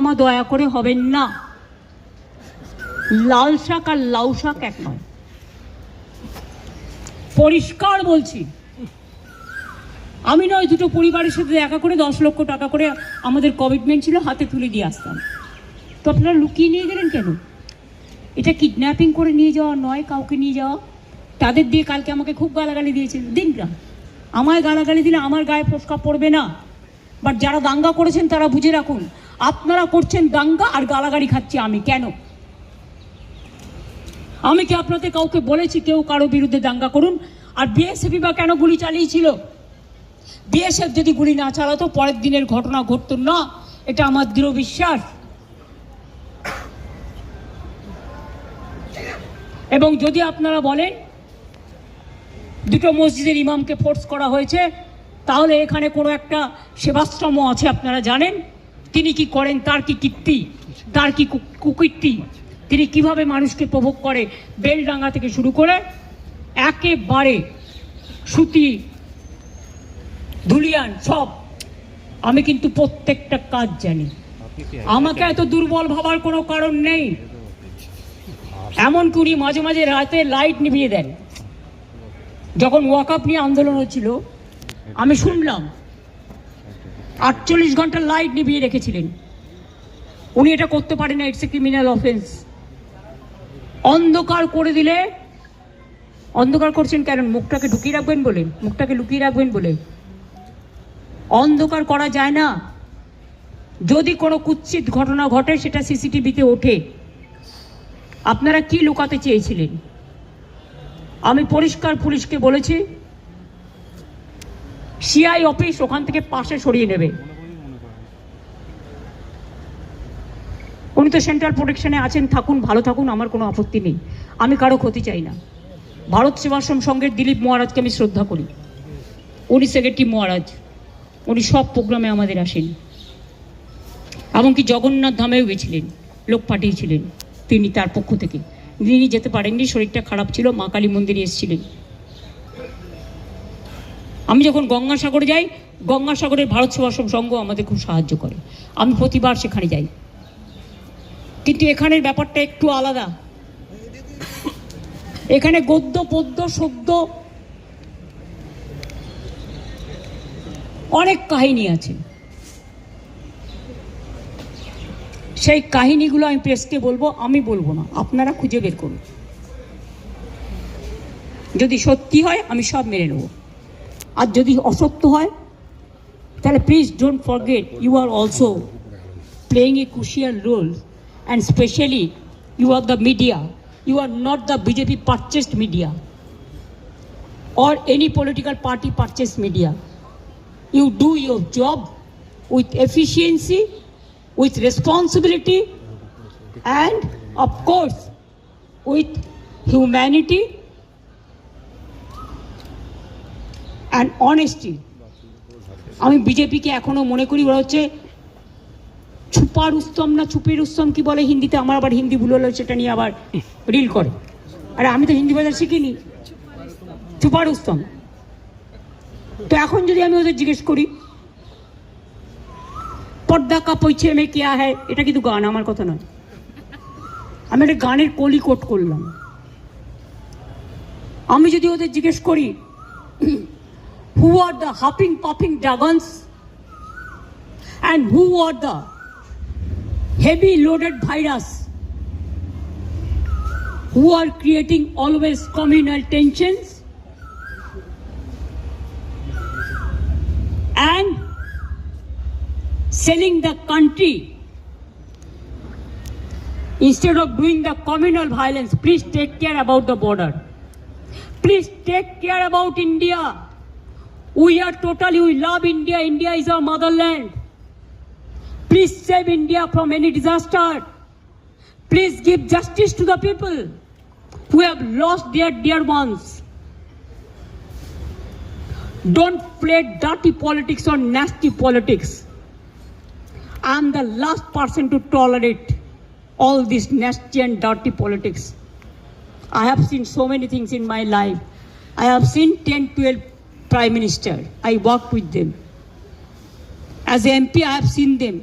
আমার দয়া করে হবেন না। লাল শাক আর লাউ শাক এক নয়, পরিষ্কার বলছি। আমি নয়, দুটো পরিবারের সাথে দেখা করে 10 লক্ষ টাকা করে আমাদের কমিটমেন্ট ছিল, হাতে তুলে দিয়ে আসতাম। তো আপনারা লুকিয়ে নিয়ে গেলেন কেন? এটা কিডন্যাপিং করে নিয়ে যাওয়া নয়, কাউকে নিয়ে যাওয়া। তাদের দিয়ে কালকে আমাকে খুব গালাগালি দিয়েছে, দিন না, আমায় গালাগালি দিলে আমার গায়ে ফোসকা পড়বে না। বাট যারা দাঙ্গা করেছেন তারা বুঝে রাখুন, আপনারা করছেন দাঙ্গা আর গালাগালি খাচ্ছি আমি। কেন? আমি কি আপনাদের কাউকে বলেছি কেউ কারো বিরুদ্ধে দাঙ্গা করুন? আর বিএসএফ বা কেন গুলি চালিয়েছিল? বিএসএফ যদি গুলি না চালাতো পরের দিনের ঘটনা ঘটতো না, এটা আমার দৃঢ় বিশ্বাস। এবং যদি আপনারা বলেন দুটো মসজিদের ইমামকে ফোর্স করা হয়েছে, তাহলে এখানে কোনো একটা সেবাশ্রম আছে, আপনারা জানেন তিনি কি করেন, তার কি কীর্তি, তার কি কুকীর্তি, তিনি কিভাবে মানুষকে প্রভোগ করে, বেলডাঙ্গা থেকে শুরু করে একেবারে সুতি ধুলিয়ান সব। আমি কিন্তু প্রত্যেকটা কাজ জানি, আমাকে এত দুর্বল ভাবার কোনো কারণ নেই। এমনকি উনি মাঝে মাঝে রাতে লাইট নিভিয়ে দেন। যখন ওয়াকআপ নিয়ে আন্দোলন হচ্ছিল আমি শুনলাম 48 ঘন্টা লাইট নিভিয়ে রেখেছিলেন। উনি এটা করতে পারেন না, ইটস এ ক্রিমিনাল অফেন্স। অন্ধকার করে দিলে, অন্ধকার করছেন কেন? মুখটাকে ঢুকিয়ে রাখবেন বলে, মুখটাকে লুকিয়ে রাখবেন বলে। অন্ধকার করা যায় না। যদি কোনো কুৎসিত ঘটনা ঘটে সেটা সিসিটিভিতে ওঠে। আপনারা কি লুকাতে চেয়েছিলেন? আমি পরিষ্কার পুলিশকে বলেছি সিআই অফিস ওখান থেকে পাশে সরিয়ে নেবে। উনি তো সেন্ট্রাল প্রোটেকশনে আছেন, থাকুন, ভালো থাকুন, আমার কোনো আপত্তি নেই। আমি কারো ক্ষতি চাই না। ভারত সেবাশ্রম সংঘের দিলীপ মহারাজকে আমি শ্রদ্ধা করি। উনি সেক্রেটারি মহারাজ, উনি সব প্রোগ্রামে আমাদের আসেন। এমনকি জগন্নাথ ধামেও গেছিলেন, লোক পাঠিয়েছিলেন তিনি তার পক্ষ থেকে। তিনি যেতে পারেননি, শরীরটা খারাপ ছিল, মা কালী মন্দিরে এসেছিলেন। আমি যখন গঙ্গাসাগরে যাই, গঙ্গাসাগরের ভারত সেবাশ্রম সংঘ আমাদের খুব সাহায্য করে, আমি প্রতিবার সেখানে যাই। কিন্তু এখানের ব্যাপারটা একটু আলাদা। এখানে গদ্য পদ্য সদ্য অনেক কাহিনী আছে। সেই কাহিনীগুলো আমি প্রেসকে বলবো, আমি বলবো না, আপনারা খুঁজে বের করুন। যদি সত্যি হয় আমি সব মেনে নেব, আর যদি অসত্য হয় তাহলে please don't forget you are also playing a crucial role, and especially you are the media. You are not the BJP purchased media or any political party purchased media. You do your job with efficiency, with responsibility, and of course with humanity and honesty. আমি বিজেপিকে এখনো মনে করি ওরা হচ্ছে ছুপা রুস্তম না চুপি রুস্তম কি বলে হিন্দিতে, আমার আবার হিন্দি ভুল হলো, সেটা নিয়ে আবার রিল করে। আরে আমি তো হিন্দি বাজার শিখিনি, ছুপা রুস্তম। তো এখন যদি আমি ওদের জিজ্ঞেস করি পর্দা কা পৈছে মে কিয়া হ্যায়, এটা কিন্তু গান, আমার কথা নয়, আমি একটা গানের কলি কোট করলাম। আমি যদি ওদের জিজ্ঞেস করি who are the huffing puffing dragons and who are the heavy loaded virus who are creating always communal tensions and selling the country instead of doing the communal violence. Please take care about the border. Please take care about India. We love India. India is our motherland. Please save India from any disaster. Please give justice to the people who have lost their dear ones. Don't play dirty politics or nasty politics. I am the last person to tolerate all this nasty and dirty politics. I have seen so many things in my life. I have seen 10-12 Prime Minister. I worked with them. As a MP, I have seen them.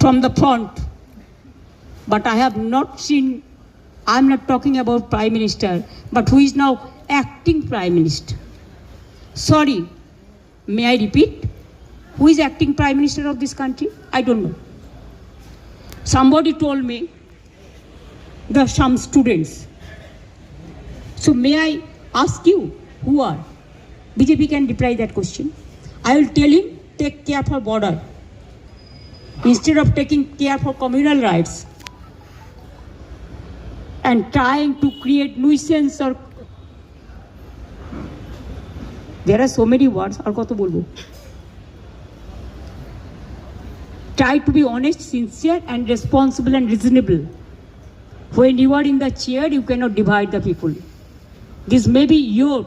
from the front. But I have not seen, I'm not talking about Prime Minister, but who is now acting Prime Minister. Sorry, may I repeat? Who is acting Prime Minister of this country? I don't know. Somebody told me there are some students. So may I ask you, who are? BJP can reply that question. I will tell him, take care for border. Instead of taking care for communal rights and trying to create nuisance or there are so many words, আর কত বলবো? Try to be honest, sincere and responsible and reasonable. When you are in the chair, you cannot divide the people. This may be your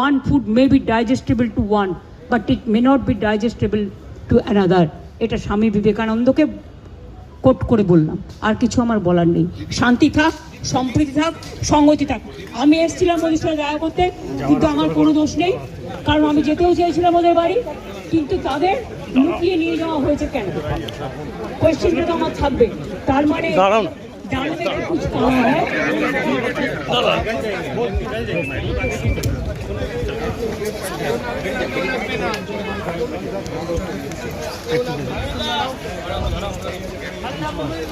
one food may be digestible to one, but it may not be digestible to another. এটা স্বামী বিবেকানন্দকে coat করে বললাম, আর কিছু আমার বলার নেই। শান্তি থাক, সম্প্রীতি থাক, সংগতি থাক। আমি এসেছিলাম ওদের সঙ্গে দেখা করতে, কিন্তু আমার কোনো দোষ নেই, কারণ আমি যেতেও চেয়েছিলাম ওদের বাড়ি, কিন্তু তাদের লুকিয়ে নিয়ে যাওয়া হয়েছে কেন? কোয়েশ্চেনটা তো আমার থাকবে। তার মানে ডালমে কুছ কানা হ্যায়।